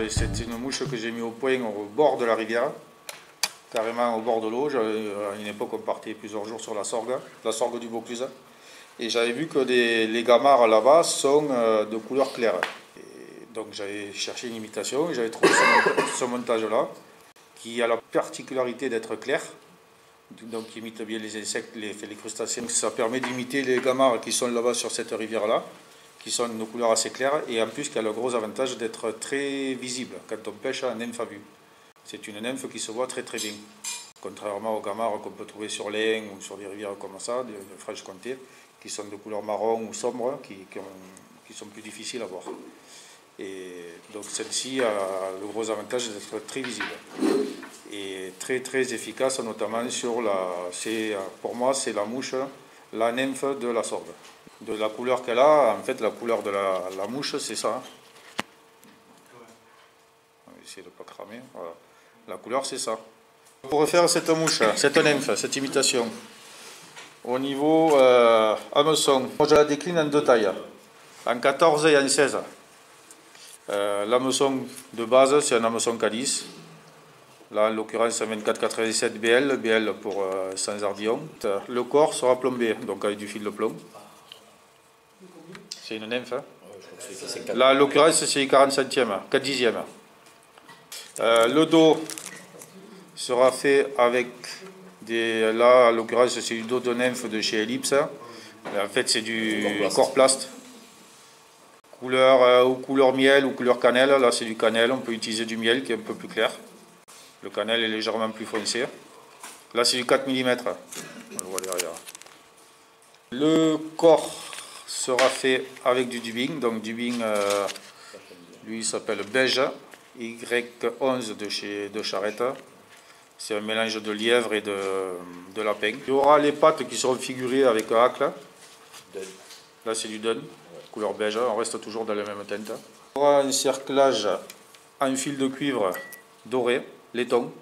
C'est une mouche que j'ai mis au point au bord de la rivière, carrément au bord de l'eau. À une époque, on partait plusieurs jours sur la Sorgue du Vaucluse. Et j'avais vu que les gamarres là-bas sont de couleur claire. Et donc j'avais cherché une imitation et j'avais trouvé ce montage-là, qui a la particularité d'être clair, donc qui imite bien les insectes, les crustacés. Donc ça permet d'imiter les gamarres qui sont là-bas sur cette rivière-là, qui sont de couleurs assez claires, et en plus qui a le gros avantage d'être très visible quand on pêche à nymphe à vue. C'est une nymphe qui se voit très très bien, contrairement aux gamarres qu'on peut trouver sur l'Ain ou sur des rivières comme ça, de Franche-Comté, qui sont de couleur marron ou sombre, qui sont plus difficiles à voir. Et donc celle-ci a le gros avantage d'être très visible et très très efficace, notamment sur pour moi c'est la mouche, la nymphe de la Sorgue. De la couleur qu'elle a, en fait la couleur de la mouche c'est ça. On va essayer de ne pas cramer, voilà. La couleur c'est ça. Pour refaire cette mouche, cette nymphe, cette imitation, au niveau hameçon, je la décline en deux tailles, en 14 et en 16. L'hameçon de base c'est un hameçon calice. Là, en l'occurrence, 24,87 BL pour sans ardillon. Le corps sera plombé, donc avec du fil de plomb. C'est une nymphe. Hein. Là, en l'occurrence, c'est 40 centièmes, 4 dixièmes. Le dos sera fait avec là, en l'occurrence, c'est du dos de nymphe de chez Ellipse. En fait, c'est du corplast. Couleur, ou couleur miel ou couleur cannelle. Là, c'est du cannelle. On peut utiliser du miel qui est un peu plus clair. Le cannelle est légèrement plus foncé. Là, c'est du 4 mm. On le voit derrière. Le corps sera fait avec du dubbing. Donc, dubbing, lui, il s'appelle Beige. Y11 de Charrette. C'est un mélange de lièvre et de lapin. Il y aura les pattes qui seront figurées avec un hacle. Là, c'est du dun, couleur beige. On reste toujours dans la même teinte. Il y aura un cerclage en fil de cuivre doré. Laiton.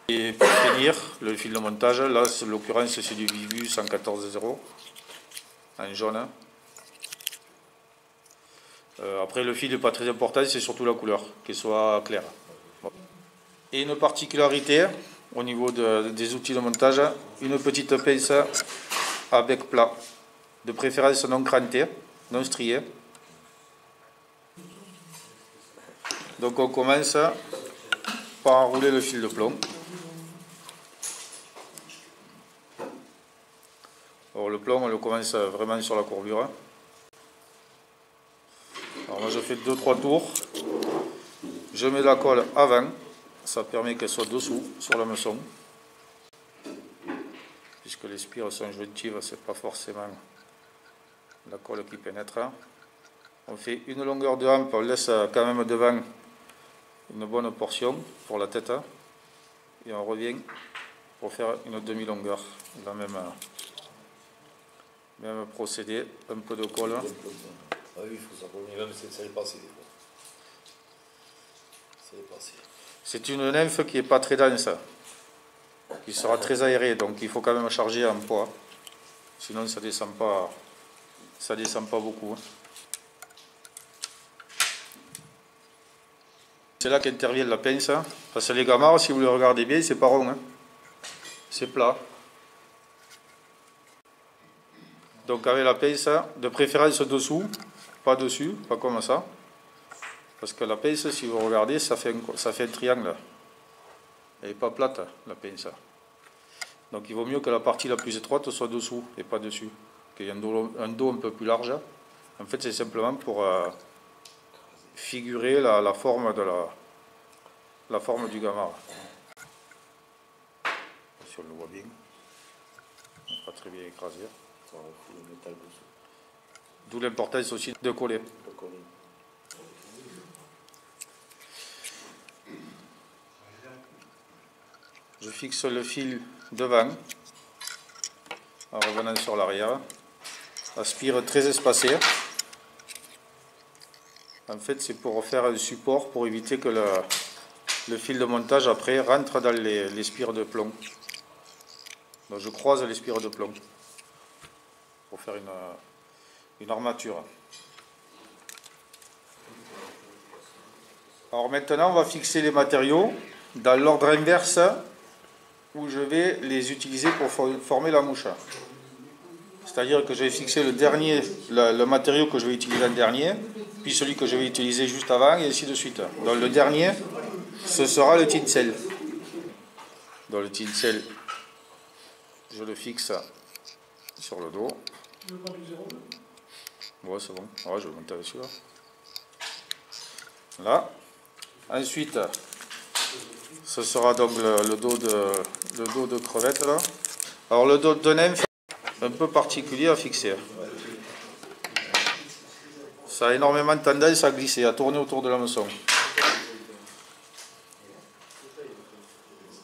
Et pour finir, le fil de montage, là, en l'occurrence, c'est du Vivu 114.0 en jaune. Après, le fil n'est pas très important, c'est surtout la couleur, qu'elle soit claire. Bon. Et une particularité au niveau des outils de montage, une petite pince à bec plat, de préférence non crantée, non striée. Donc on commence par enrouler le fil de plomb. Alors le plomb, on le commence vraiment sur la courbure. Alors moi je fais 2-3 tours. Je mets la colle avant, ça permet qu'elle soit dessous, sur l'hameçon. Puisque les spires sont jointives, c'est pas forcément la colle qui pénètre. On fait une longueur de hampe, on laisse quand même devant une bonne portion pour la tête et on revient pour faire une demi-longueur. La même procédé, un peu de colle. Ah oui, il faut ça pour même ça est passé des fois. Ça est passé. C'est une nymphe qui n'est pas très dense, qui sera très aérée, donc il faut quand même charger en poids. Sinon ça descend pas beaucoup. C'est là qu'intervient la pince, parce que les gamarres, si vous les regardez bien, c'est pas rond, hein. C'est plat. Donc avec la pince, de préférence dessous, pas dessus, pas comme ça. Parce que la pince, si vous regardez, ça fait un triangle. Elle n'est pas plate, la pince. Donc il vaut mieux que la partie la plus étroite soit dessous et pas dessus. Qu'il y ait un dos un peu plus large. En fait, c'est simplement pour figurer la forme du gamard. Si on le voit bien, pas très bien écrasé. D'où l'importance aussi de coller. Je fixe le fil devant en revenant sur l'arrière. Aspire très espacé. En fait, c'est pour faire un support pour éviter que le fil de montage après rentre dans les spires de plomb. Donc je croise les spires de plomb pour faire une armature. Alors maintenant on va fixer les matériaux dans l'ordre inverse où je vais les utiliser pour former la mouche. C'est-à-dire que je vais fixer le matériau que je vais utiliser en dernier, puis celui que je vais utiliser juste avant, et ainsi de suite. Donc le dernier, ce sera le tinsel. Donc le tinsel, je le fixe sur le dos. Ouais, c'est bon. Ouais, je vais monter avec celui-là. Là. Ensuite, ce sera donc le dos de crevette là. Alors le dos de nymphe, un peu particulier à fixer. Ça a énormément de tendance à glisser, à tourner autour de l'hameçon.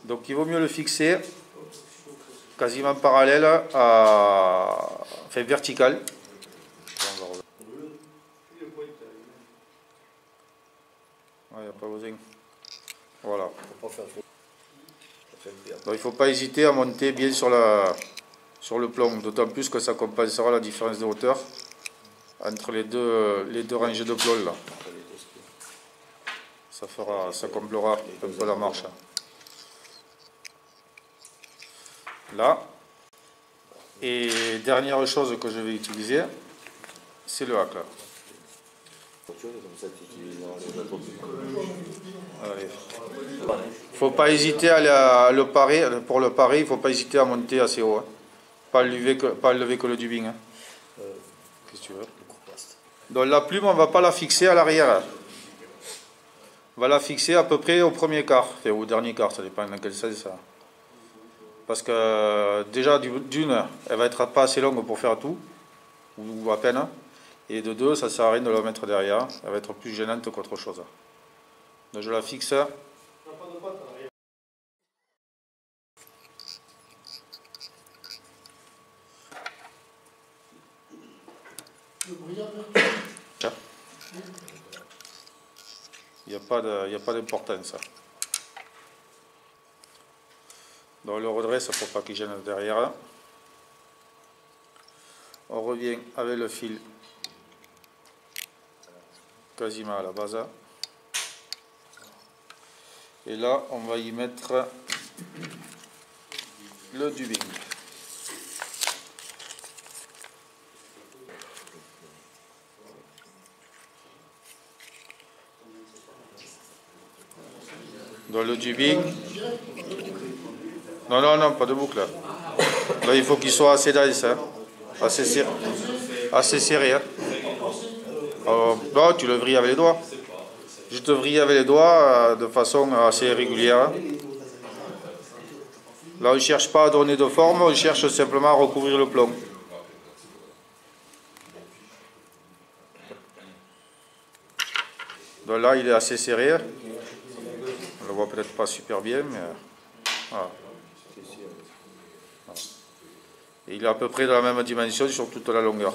Donc il vaut mieux le fixer quasiment parallèle enfin vertical. Il n'y a pas besoin. Voilà. Donc il ne faut pas hésiter à monter bien sur le plomb, d'autant plus que ça compensera la différence de hauteur entre les deux rangées de plombs là. Ça comblera un peu la marche. Là. Et dernière chose que je vais utiliser, c'est le hack là. Faut pas hésiter à le parer. Pour le parer, il ne faut pas hésiter à monter assez haut. Hein. Pas lever que le dubing. Hein. Qu'est-ce que tu veux? Donc la plume, on ne va pas la fixer à l'arrière. On va la fixer à peu près au premier quart, enfin, au dernier quart, ça dépend dans quel sens ça. Parce que déjà d'une, elle va être pas assez longue pour faire tout, ou à peine. Et de deux, ça ne sert à rien de la mettre derrière, elle va être plus gênante qu'autre chose. Donc je la fixe. Il n'y a pas d'importance. Donc on le redresse pour pas qu'il gêne derrière. On revient avec le fil quasiment à la base. Et là, on va y mettre le dubing. Dans le dubing. Non, pas de boucle. Là, il faut qu'il soit assez dense, hein. Assez serré. Hein. Là, tu le vrilles avec les doigts. Je te vrille avec les doigts de façon assez régulière. Là, on ne cherche pas à donner de forme, on cherche simplement à recouvrir le plomb. Donc là, il est assez serré. On ne le voit peut-être pas super bien, mais voilà. Et il est à peu près de la même dimension sur toute la longueur.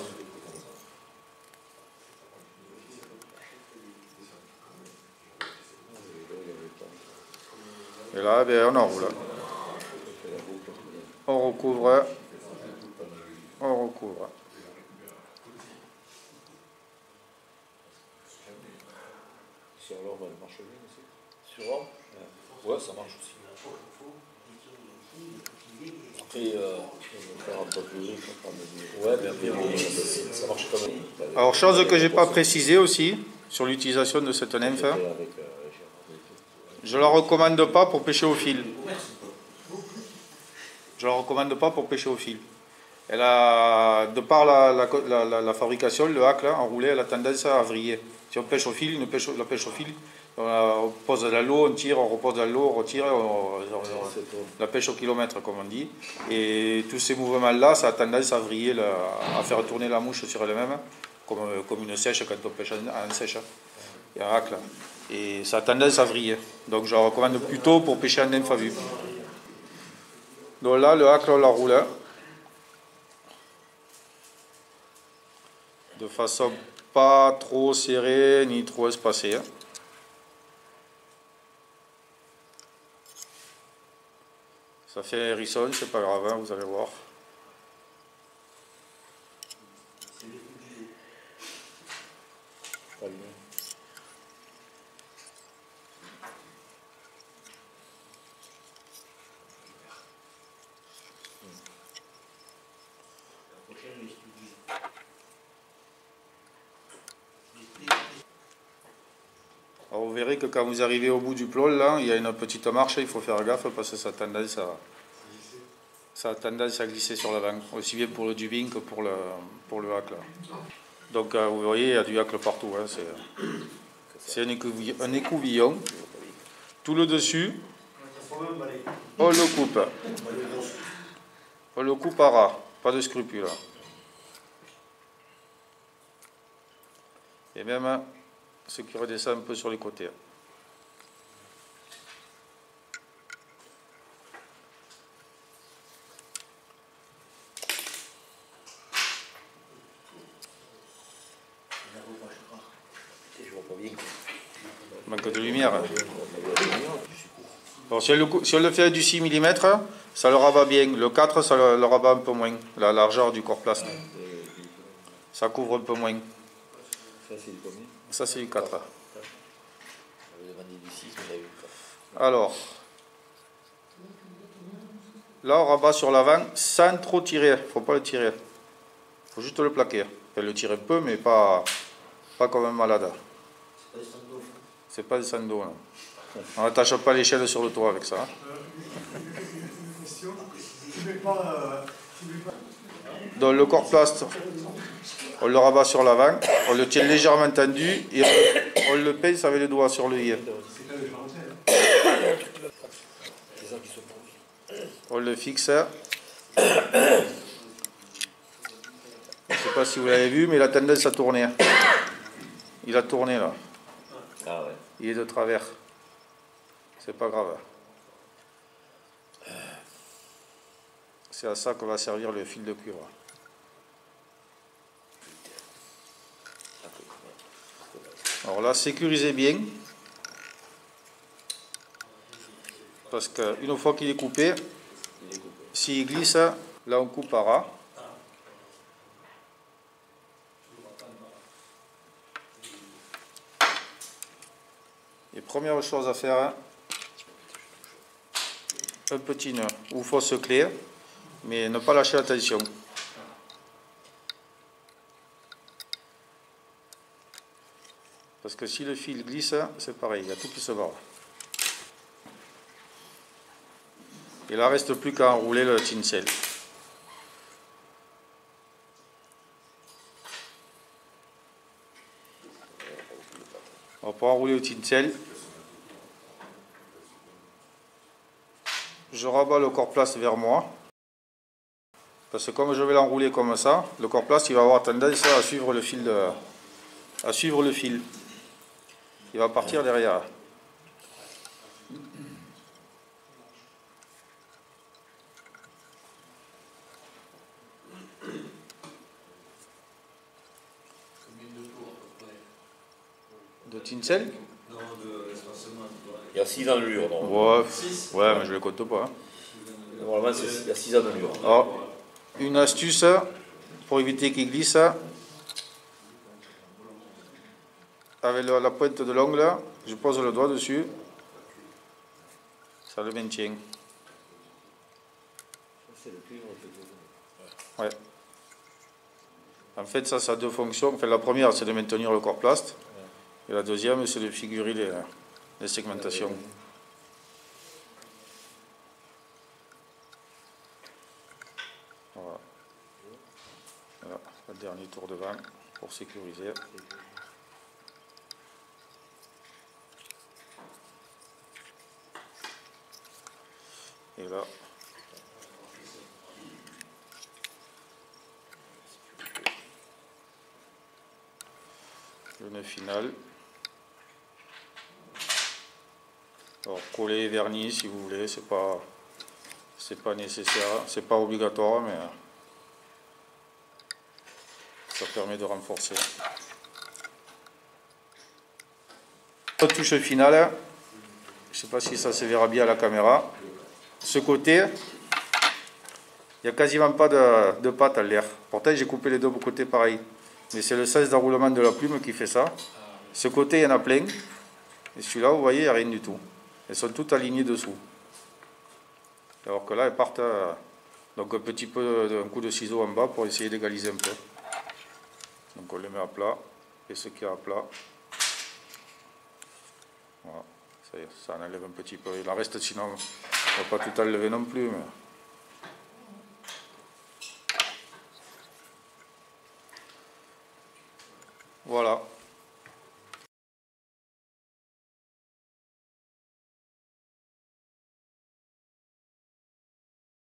Et là, ben, on enroule. On recouvre. On recouvre. Sur l'orme, elle marche bien aussi. Sur l'orme? Ouais, ça marche aussi. Après, ouais, mais après, ça marche quand même. Alors, chose que je n'ai pas précisé aussi sur l'utilisation de cette nymphe, je ne la recommande pas pour pêcher au fil. Je ne la recommande pas pour pêcher au fil. Elle a, de par la fabrication, le hack là, enroulé, elle a tendance à vriller. Si on pêche au fil, la pêche au fil, on pose dans l'eau, on tire, on repose dans l'eau, on retire, la pêche au kilomètre comme on dit. Et tous ces mouvements-là, ça a tendance à vriller, à faire tourner la mouche sur elle-même, comme une sèche quand on pêche en sèche. Il y a un hack là. Et ça a tendance à vriller. Donc je la recommande plutôt pour pêcher en nymphe à vue. Donc là, le hack, on l'enroule. De façon pas trop serrée ni trop espacée. Ça fait un hérisson, c'est pas grave, hein, vous allez voir. Pas bien. Alors vous verrez que quand vous arrivez au bout du plot, là, il y a une petite marche, il faut faire gaffe parce que ça a tendance à glisser sur l'avant, aussi bien pour le dubing que pour le hack. Là. Donc vous voyez, il y a du hack partout, hein, c'est un écouvillon. Tout le dessus, on le coupe. On le coupe à ras, pas de scrupules. Et même ce qui redescend un peu sur les côtés. Manque de lumière. Alors, si on le fait du 6 mm, ça le rabat bien. Le 4, ça le rabat un peu moins. La largeur du corps plast. Ça couvre un peu moins. Ça, c'est du combien? Ça, c'est du 4. Vous demandé du 6, mais eu 4. Alors, là, on rabat sur l'avant sans trop tirer. Il ne faut pas le tirer. Il faut juste le plaquer. On peut le tirer un peu, mais pas comme un malade. C'est pas des sandos. Non. On n'attache pas l'échelle sur le toit avec ça. Donc le corps plast, on le rabat sur l'avant, on le tient légèrement tendu et on le pince avec les doigts sur le i. On le fixe. Je ne sais pas si vous l'avez vu, mais il a tendance à tourner. Il a tourné là. Ah ouais. Il est de travers. C'est pas grave. C'est à ça que va servir le fil de cuivre. Alors là, sécurisez bien. Parce qu'une fois qu'il est coupé, s'il glisse, là on coupe à ras. Et première chose à faire, un petit nœud ou fausse clé, mais ne pas lâcher la tension. Parce que si le fil glisse, c'est pareil, il y a tout qui se barre. Et là, il ne reste plus qu'à enrouler le tinsel. Pour enrouler le tinsel, je rabats le corps plast vers moi. Parce que comme je vais l'enrouler comme ça, le corps plast il va avoir tendance à suivre le fil. Il va partir derrière. De tinsel? Non, de l'espacement. Il y a 6 enlures. Ouais, ouais, mais je ne le compte pas. Hein. Normalement, il y a 6 enlures. Alors, une astuce pour éviter qu'il glisse. Avec la pointe de l'ongle, je pose le doigt dessus. Ça le maintient. C'est le cuivre. Ouais. En fait, ça a deux fonctions. Enfin, la première, c'est de maintenir le corps plast. Et la deuxième, c'est de figurer les segmentations. Voilà. Voilà, le dernier tour de vent pour sécuriser. Et là, le nœud final. Alors, coller, vernis si vous voulez, c'est pas nécessaire, c'est pas obligatoire, mais ça permet de renforcer. La touche finale, je ne sais pas si ça se verra bien à la caméra. ce côté, il n'y a quasiment pas de pâte à l'air. Pourtant, j'ai coupé les deux côtés pareil. Mais c'est le sens d'enroulement de la plume qui fait ça. Ce côté, il y en a plein. Et celui-là, vous voyez, il n'y a rien du tout. Elles sont toutes alignées dessous. Alors que là, elles partent... donc un petit peu d'un coup de ciseau en bas pour essayer d'égaliser un peu. Donc on les met à plat. Et ce qui est à plat... Voilà. Ça y est, ça en enlève un petit peu. Il en reste sinon, on ne va pas tout enlever non plus. Mais... Voilà.